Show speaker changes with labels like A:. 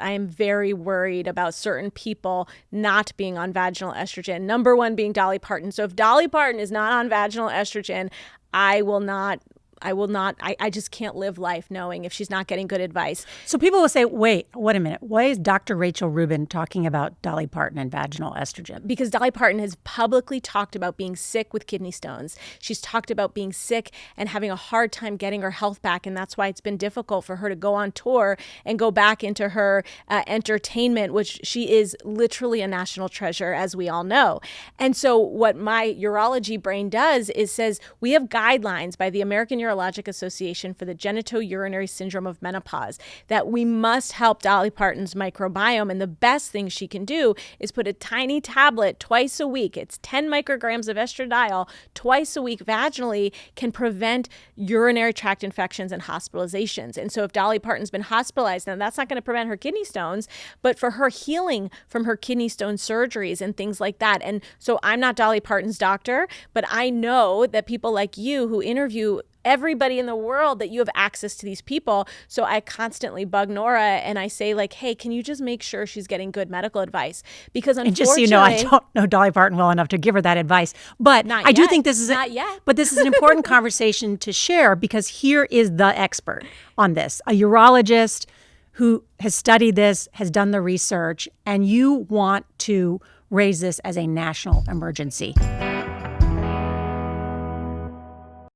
A: I am very worried about certain people not being on vaginal estrogen. Number one being Dolly Parton. So if Dolly Parton is not on vaginal estrogen, I will not. I just can't live life knowing if she's not getting good advice.
B: So people will say, wait a minute. Why is Dr. Rachel Rubin talking about Dolly Parton and vaginal estrogen?
A: Because Dolly Parton has publicly talked about being sick with kidney stones. She's talked about being sick and having a hard time getting her health back. And that's why it's been difficult for her to go on tour and go back into her entertainment, which she is literally a national treasure, as we all know. And so what my urology brain does is says we have guidelines by the American Urologic Association for the genitourinary syndrome of menopause that we must help Dolly Parton's microbiome. And the best thing she can do is put a tiny tablet twice a week. It's 10 micrograms of estradiol twice a week vaginally can prevent urinary tract infections and hospitalizations. And so if Dolly Parton's been hospitalized, now that's not going to prevent her kidney stones, but for her healing from her kidney stone surgeries and things like that. And so I'm not Dolly Parton's doctor, but I know that people like you who interview everybody in the world, that you have access to these people. So I constantly bug Nora and I say like, hey, can you just make sure she's getting good medical advice? Because unfortunately,
B: and just so you know, I don't know Dolly Parton well enough to give her that advice. But I do think this is
A: not yet.
B: But this is an important conversation to share, because here is the expert on this, a urologist who has studied this, has done the research, and you want to raise this as a national emergency.